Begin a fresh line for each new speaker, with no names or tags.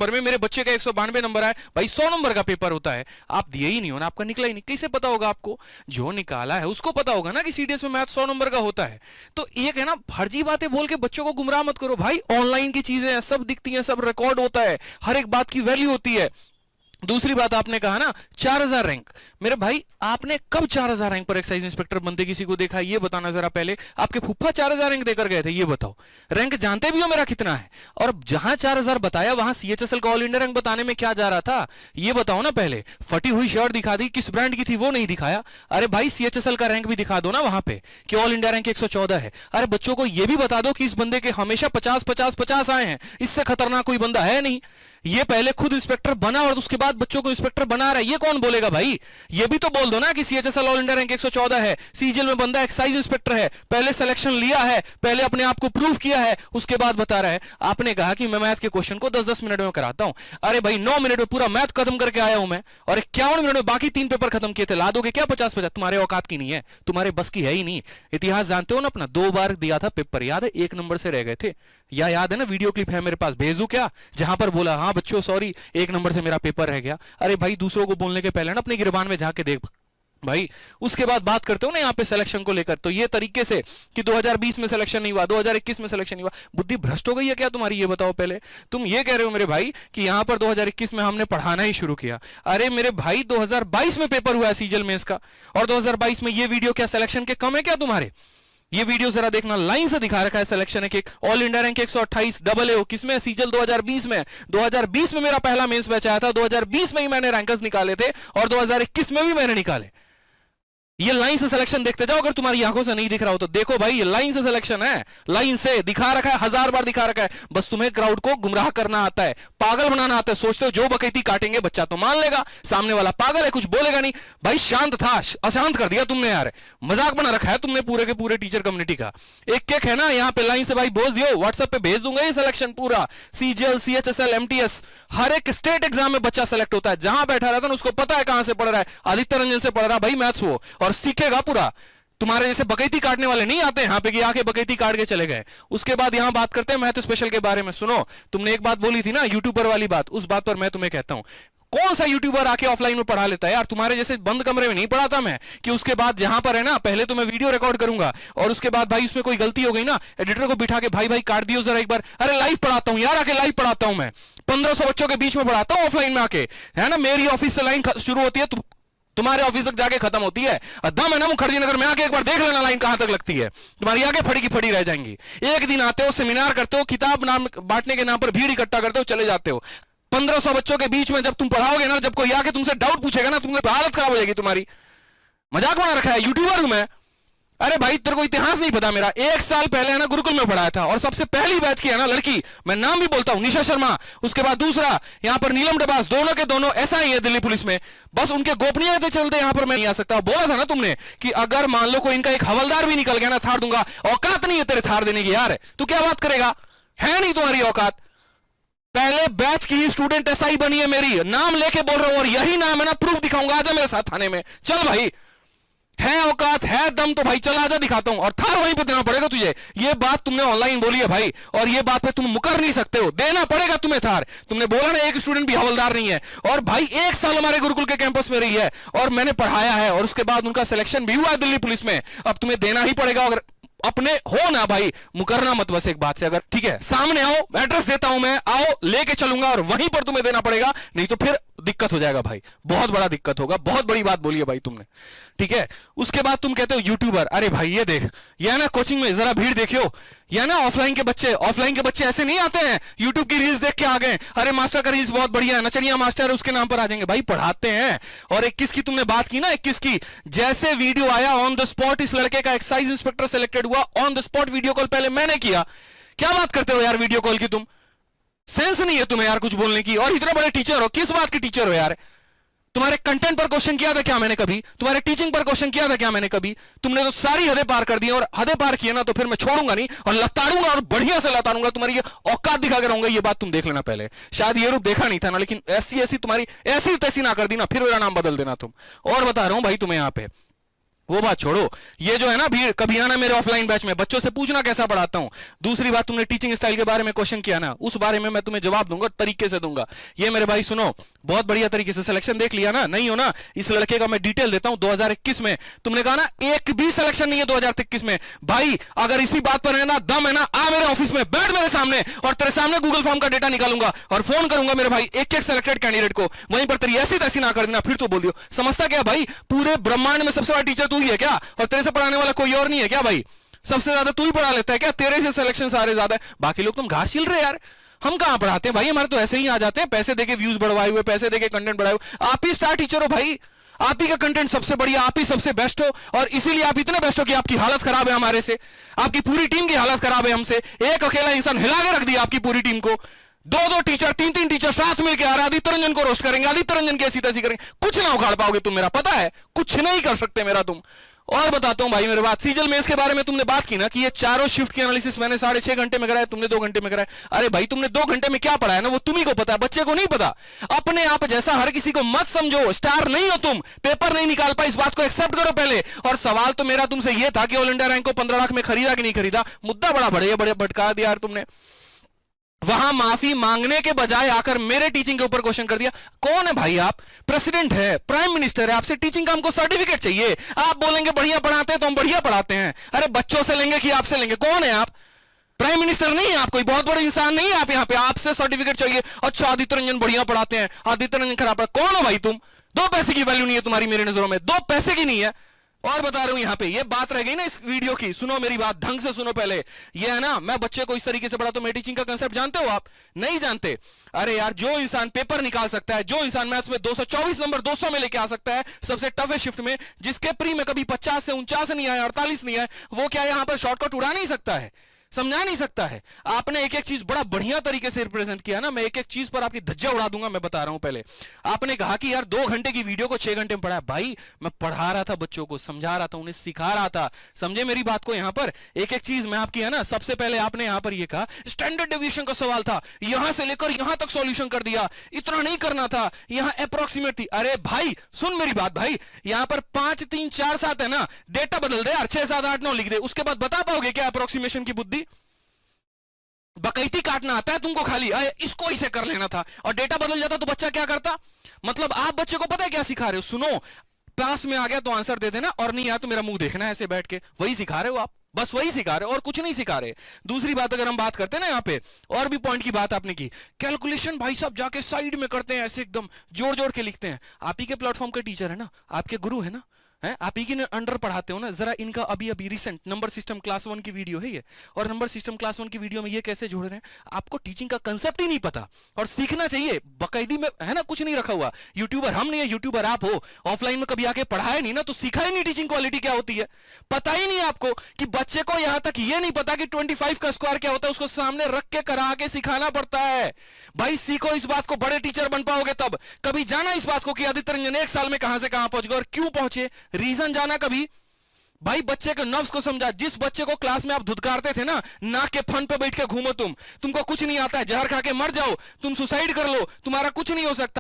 Number में, मेरे बच्चे का 192 नंबर आए, भाई 100 नंबर का पेपर होता है, आप दिए ही नहीं हो ना, आपका निकला ही नहीं, कैसे पता होगा आपको? जो निकाला है उसको पता होगा ना कि सीडीएस में मैथ 100 नंबर का होता है। तो एक है ना, फर्जी बातें बोल के बच्चों को गुमराह मत करो भाई, ऑनलाइन की चीजें हैं, सब दिखती हैं, सब रिकॉर्ड होता है, हर एक बात की वैल्यू होती है। दूसरी बात, आपने कहा ना 4000 रैंक, मेरे भाई आपने कब 4000 रैंक पर एक्साइज इंस्पेक्टर बनते किसी को देखा? ये बताना जरा पहले। आपके फूफा 4000 रैंक देकर गए थे, ये बताओ। रैंक जानते भी हो मेरा कितना है? और जहां 4000 बताया वहां सीएचएसएल का ऑल इंडिया रैंक बताने में क्या जा रहा था, ये बताओ ना पहले। फटी हुई शर्ट दिखा दी, किस ब्रांड की थी वो नहीं दिखाया। अरे भाई सीएचएसएल का रैंक भी दिखा दो ना वहां पे कि ऑल इंडिया रैंक 114 है। अरे बच्चों को ये भी बता दो कि इस बंदे के हमेशा 50-50-50 आए हैं, इससे खतरनाक कोई बंदा है नहीं। ये पहले खुद इंस्पेक्टर बना और उसके बाद बच्चों को इंस्पेक्टर बना रहा है, ये कौन बोलेगा भाई? ये भी तो बोल दो ना कि सीएचएसएल ऑल इंडिया रैंक 114 है, सीजीएल में बंदा एक्साइज इंस्पेक्टर है, पहले सिलेक्शन लिया है, पहले अपने आप को प्रूव किया है, उसके बाद बता रहा है। आपने कहा कि मैं मैथ के क्वेश्चन को 10-10 मिनट में कराता हूं। अरे भाई 9 मिनट में पूरा मैथ खत्म करके आया हूं मैं, और 51 मिनट में बाकी 3 पेपर खत्म किए थे। ला दोगे क्या 50-50? तुम्हारे औकात की नहीं है, तुम्हारे बस की है ही नहीं। इतिहास जानते हो ना अपना, 2 बार दिया था पेपर, याद है? 1 नंबर से रह गए थे, या याद है ना? वीडियो क्लिप है मेरे पास, भेज दूं क्या? जहां पर बोला हाँ बच्चों सॉरी 1 नंबर से मेरा पेपर रह गया। अरे भाई दूसरों को बोलने के पहले ना अपनी गिरबान में जाके देख भाई। उसके बाद बात करते हो ना यहाँ पे सिलेक्शन को लेकर, तो ये तरीके से कि 2020 में सिलेक्शन नहीं हुआ, 2021 में सिलेक्शन नहीं हुआ, बुद्धि भ्रष्ट हो गई है क्या तुम्हारी? ये बताओ पहले। तुम ये कह रहे हो मेरे भाई कि यहाँ पर 2021 में हमने पढ़ाना ही शुरू किया। अरे मेरे भाई 2022 में पेपर हुआ है सीजीएल मेंस का, और 2022 में ये वीडियो क्या सिलेक्शन के कम है क्या तुम्हारे? ये वीडियो जरा देखना, लाइन से दिखा रखा है सिलेक्शन एक all India rank 128 double A किसमें? सीजल 2020 में। 2020 में मेरा पहला मेंस बैच आया था, 2020 में ही मैंने रैंकर्स निकाले थे, और 2021 में भी मैंने निकाले। ये लाइन से सिलेक्शन देखते जाओ, अगर तुम्हारी आंखों से नहीं दिख रहा हो तो देखो भाई, ये लाइन से सिलेक्शन है, लाइन से दिखा रखा है, 1000 बार दिखा रखा है। बस तुम्हें क्राउड को गुमराह करना आता है, पागल बनाना आता है। सोचते हो जो बकैती काटेंगे बच्चा तो मान लेगा, सामने वाला पागल है कुछ बोलेगा नहीं। भाई शांत था, अशांत कर दिया तुमने यार, मजाक बना रखा है तुमने पूरे के पूरे टीचर कम्युनिटी का। एक एक है ना यहाँ पे लाइन से भाई बोझ दियो, व्हाट्सएप पे भेज दूंगा ये सिलेक्शन पूरा, सीजीएल सीएचएसएल एमटीएस, हर एक स्टेट एग्जाम में बच्चा सेलेक्ट होता है। जहां बैठा रहता है उसको पता है कहां से पढ़ रहा है, आदित्य रंजन से पढ़ रहा भाई मैथ्स वो, और सीखेगा पूरा। तुम्हारे जैसे बकैती काटने वाले नहीं आते यहां पे कि आके बकैती काट के चले गए। उसके बाद यहां बात करते हैं मैथ स्पेशल के बारे में। सुनो, तुमने एक बात बोली थी ना यूट्यूबर वाली बात, उस बात पर मैं तुम्हें कहता हूं, कौन सा यूट्यूबर आके ऑफलाइन में पढ़ा लेता है यार? तुम्हारे जैसे बंद कमरे में नहीं पढ़ाता मैं, कि उसके बाद जहां पर है ना पहले तो मैं वीडियो रिकॉर्ड करूंगा, और उसके बाद भाई उसमें कोई गलती हो गई ना, एडिटर को बिठा के भाई भाई काट दियो जरा एक बार। अरे लाइव पढ़ाता हूं यार, आके लाइव पढ़ाता हूं मैं, 1500 बच्चों के बीच में पढ़ाता हूं ऑफलाइन में आके, है ना? मेरी ऑफिस से लाइन शुरू होती है, तुम्हारे ऑफिस तक जाके खत्म होती है। दम है ना मुखर्जी नगर में आके एक बार देख लेना लाइन कहां तक लगती है, तुम्हारी आगे फड़ी की फड़ी रह जाएंगी। एक दिन आते हो, सेमिनार करते हो, किताब नाम बांटने के नाम पर भीड़ इकट्ठा करते हो, चले जाते हो। 1500 बच्चों के बीच में जब तुम पढ़ाओगे ना, जब कोई आके तुमसे डाउट पूछेगा ना, तुम्हारी हालत खराब हो जाएगी तुम्हारी। मजाक बना रखा है, यूट्यूबर हूं मैं। अरे भाई तेरे को इतिहास नहीं पता मेरा, 1 साल पहले है ना गुरुकुल में पढ़ाया था, और सबसे पहली बैच की है ना लड़की, मैं नाम भी बोलता हूं, निशा शर्मा। उसके बाद दूसरा यहां पर नीलम डबास, दोनों के दोनों ऐसा ही है दिल्ली पुलिस में, बस उनके गोपनीयता चलते यहां पर मैं नहीं आ सकता। बोला था ना तुमने कि अगर मान लो कोई इनका एक हवलदार भी निकल गया ना, थार दूंगा। औकात नहीं है तेरे थार देने की यार, तू क्या बात करेगा? है नहीं तुम्हारी औकात। पहले बैच की ही स्टूडेंट एसआई बनी है मेरी, नाम लेके बोल रहा हूं, और यही नाम है ना, प्रूफ दिखाऊंगा, आजा मेरे साथ थाने में, चल भाई। है औकात है दम तो भाई चल आजा, दिखाता हूं, और थार वहीं पे देना पड़ेगा तुझे। ये बात तुमने ऑनलाइन बोली है भाई, और ये बात पे तुम मुकर नहीं सकते हो, देना पड़ेगा तुम्हें थार। तुमने बोला ना एक स्टूडेंट भी हवलदार नहीं है, और भाई 1 साल हमारे गुरुकुल के कैंपस में रही है, और मैंने पढ़ाया है, और उसके बाद उनका सिलेक्शन भी हुआ है दिल्ली पुलिस में। अब तुम्हें देना ही पड़ेगा, अगर अपने हो ना भाई, मुकरना मत बस एक बात से। अगर ठीक है सामने आओ, एड्रेस देता हूं मैं, आओ लेके चलूंगा, और वहीं पर तुम्हें देना पड़ेगा, नहीं तो फिर दिक्कत हो जाएगा भाई, बहुत बड़ा दिक्कत होगा। बहुत बड़ी बात बोली है भाई तुमने, ठीक है। उसके बाद तुम कहते हो यूट्यूबर। अरे भाई ये देख, यह ना कोचिंग में जरा भीड़ देखियो, यह ना ऑफलाइन के बच्चे ऐसे नहीं आते हैं यूट्यूब की रील्स देख के आ गए, अरे मास्टर का रील्स बहुत बढ़िया है, नचनिया मास्टर है, उसके नाम पर आ जाएंगे। भाई पढ़ाते हैं। और 21 की तुमने बात की ना, 21 की जैसे वीडियो आया ऑन द स्पॉट, इस लड़के का एक्साइज इंस्पेक्टर सेलेक्टेड हुआ, on the spot video call पहले मैंने किया। क्या बात करते हो यार वीडियो कॉल की? तुम सेंस नहीं है तुम्हें यार कुछ बोलने की, और इतने बड़े टीचर हो, किस बात के टीचर हो यार? तुम्हारे कंटेंट पर क्वेश्चन किया था क्या मैंने कभी? तुम्हारे टीचिंग पर क्वेश्चन किया था क्या मैंने कभी? तुमने तो सारी हदें पार कर दी, और हदें पार किए ना तो फिर मैं छोड़ूंगा नहीं, और लताड़ूंगा, और बढ़िया से लताड़ूंगा, तुम्हारी ये औकात दिखा के रहूंगा। ये बात तुम देख लेना पहले। शायद ये रूप देखा नहीं था ना, लेकिन ऐसी तुम्हारी ऐसी तैसी ना कर दी ना, फिर मेरा नाम बदल देना तुम। और बता रहा हूं भाई तुम्हें यहाँ पे। वो बात छोड़ो, ये जो है ना भीड़, कभी आना मेरे ऑफलाइन बैच में, बच्चों से पूछना कैसा पढ़ाता हूं। दूसरी बात, तुमने टीचिंग स्टाइल के बारे में क्वेश्चन किया ना, उस बारे में मैं तुम्हें जवाब दूंगा, तरीके से दूंगा। ये मेरे भाई सुनो, बहुत बढ़िया तरीके से सिलेक्शन देख लिया ना, नहीं हो ना, इस लड़के का मैं डिटेल देता हूं। 2021 में तुमने कहा ना एक भी सिलेक्शन नहीं है 2021 में, भाई अगर इसी बात पर है ना दम है ना, आ मेरे ऑफिस में बैठ मेरे सामने, और तेरे सामने गूगल फॉर्म का डेटा निकालूंगा और फोन करूंगा मेरे भाई एक एक सिलेक्टेड कैंडिडेट को, वहीं पर तेरी ऐसी तैसी ना कर देना, फिर तू बोल दियो। समझता क्या भाई, पूरे ब्रह्मांड में सबसे बड़ा टीचर तू ही है क्या, और तेरे से पढ़ाने वाला कोई और नहीं है क्या भाई? सबसे ज्यादा तू ही पढ़ा लेता है क्या? तेरे से सिलेक्शन सारे ज्यादा है, बाकी लोग तुम घास छिल रहे यार। हम कहां पढ़ाते हैं भाई, हमारे तो ऐसे ही आ जाते हैं, पैसे देके व्यूज बढ़वाए हुए, पैसे देके कंटेंट बढ़ाए हुए। आप ही स्टार टीचर हो भाई, आप ही का कंटेंट सबसे बढ़िया, आप ही सबसे बेस्ट हो, और इसीलिए आप इतने बेस्ट हो कि आपकी हालत खराब है हमारे से, आपकी पूरी टीम की हालत खराब है हमसे। एक अकेला इंसान हिला के रख दिया आपकी पूरी टीम को। दो टीचर, तीन टीचर साथ मिलकर आ रहे, आदित्य रंजन को रोस्ट करेंगे, आदित्य रंजन की ऐसी तैसी करेंगे, कुछ ना उखाड़ पाओगे तुम मेरा, पता है कुछ नहीं कर सकते मेरा तुम। और बताता हूं भाई मेरे बात, सीजल मेंस के बारे में तुमने बात की ना कि ये चारों शिफ्ट की एनालिसिस मैंने 6.5 घंटे में कराया, तुमने 2 घंटे में कराया। अरे भाई तुमने 2 घंटे में क्या पढ़ाया ना, वो तुम्ही को पता है, बच्चे को नहीं पता। अपने आप जैसा हर किसी को मत समझो, स्टार नहीं हो तुम, पेपर नहीं निकाल पाए, इस बात को एक्सेप्ट करो पहले। और सवाल तो मेरा तुमसे ये था कि ऑल इंडिया रैंक को 15 लाख में खरीदा कि नहीं खरीदा, मुद्दा बड़ा बड़े भटका दिया यार तुमने। वहां माफी मांगने के बजाय आकर मेरे टीचिंग के ऊपर क्वेश्चन कर दिया। कौन है भाई आप? प्रेसिडेंट है, प्राइम मिनिस्टर है, आपसे टीचिंग का हमको सर्टिफिकेट चाहिए। आप बोलेंगे बढ़िया पढ़ाते हैं तो हम बढ़िया पढ़ाते हैं। अरे बच्चों से लेंगे कि आपसे लेंगे? कौन है आप? प्राइम मिनिस्टर नहीं है आप, कोई बहुत बड़े इंसान नहीं है आप यहाँ पे, आपसे सर्टिफिकेट चाहिए। अच्छा आदित्य रंजन बढ़िया पढ़ाते हैं, आदित्य रंजन खराब पढ़ा, कौन हो भाई तुम? 2 पैसे की वैल्यू नहीं है तुम्हारी मेरी नजरों में, 2 पैसे की नहीं है। और बता रहा हूं यहां पे, ये बात रह गई ना इस वीडियो की, सुनो मेरी बात ढंग से सुनो पहले। ये है ना, मैं बच्चे को इस तरीके से पढ़ाता हूं, मैं टीचिंग का कांसेप्ट जानते हो आप? नहीं जानते? अरे यार, जो इंसान पेपर निकाल सकता है, जो इंसान मैथ्स में 224 नंबर 200 में लेके आ सकता है सबसे टफेस्ट शिफ्ट में, जिसके प्री में कभी 50 से 49 नहीं आया, 48 नहीं आया, वो क्या यहां पर शॉर्टकट उड़ा नहीं सकता है, समझा नहीं सकता है? आपने एक एक चीज बड़ा बढ़िया तरीके से रिप्रेजेंट किया ना, मैं एक एक चीज पर आपकी धज्जा उड़ा दूंगा। मैं बता रहा हूं पहले, आपने कहा कि यार 2 घंटे की वीडियो को 6 घंटे में पढ़ाया। भाई मैं पढ़ा रहा था बच्चों को, समझा रहा था, उन्हें सिखा रहा था, समझे मेरी बात को? यहां पर एक एक चीज मैं आपकी है ना, सबसे पहले आपने यहां पर यह कहा स्टैंडर्ड डेविएशन का सवाल था, यहां से लेकर यहां तक सॉल्यूशन कर दिया, इतना नहीं करना था, यहां अप्रोक्सीमेट थी। अरे भाई सुन मेरी बात भाई, यहां पर 5 3 4 7 है ना, डेटा बदल दे यार, 6 7 8 9 लिख दे, उसके बाद बता पाओगे क्या अप्रोक्सीमेशन की बुद्धि? बकैती काटना आता है तुमको खाली, इसको इसे कर लेना था, और डेटा बदल जाता तो बच्चा क्या करता? मतलब आप बच्चे को पता है क्या सिखा रहे हो? सुनो, पास में आ गया तो आंसर दे देना, और नहीं आया तो मेरा मुंह देखना है ऐसे बैठ के, वही सिखा रहे हो आप, बस वही सिखा रहे हो और कुछ नहीं सिखा रहे। दूसरी बात अगर हम बात करते हैं ना यहाँ पे, और भी पॉइंट की बात आपने की, कैलकुलेशन भाई साहब जाके साइड में करते हैं, ऐसे एकदम जोड़ जोड़ के लिखते हैं। आप ही के प्लेटफॉर्म के टीचर है ना, आपके गुरु है ना, है आप ही के अंडर पढ़ाते हो ना। जरा इनका अभी अभी रिसेंट नंबर सिस्टम क्लास 1 की वीडियो है ये, और नंबर सिस्टम क्लास 1 की वीडियो में ये कैसे जोड़ रहे हैं? आपको टीचिंग का कंसेप्ट ही नहीं पता, और सीखना चाहिए। बकायदी में है ना, कुछ नहीं रखा हुआ। यूट्यूबर हम नहीं है, यूट्यूबर आप हो। ऑफलाइन में कभी आके पढ़ाया नहीं ना, तो सीखा ही नहीं टीचिंग क्वालिटी क्या होती है, पता ही नहीं आपको कि बच्चे को यहां तक ये नहीं पता कि 25 का स्क्वायर क्या होता है, उसको सामने रख के करा के सिखाना पड़ता है। भाई सीखो इस बात को, बड़े टीचर बन पाओगे तब। कभी जाना इस बात को कि आदित्य रंजन 1 साल में कहां से कहां पहुंच गए और क्यों पहुंचे, रीजन जाना कभी? भाई बच्चे के नर्व्स को समझा। जिस बच्चे को क्लास में आप धुतकारते थे ना, नाक के फन पे बैठ के घूमो तुमको कुछ नहीं आता है, जहर खा के मर जाओ, तुम सुसाइड कर लो, तुम्हारा कुछ नहीं हो सकता।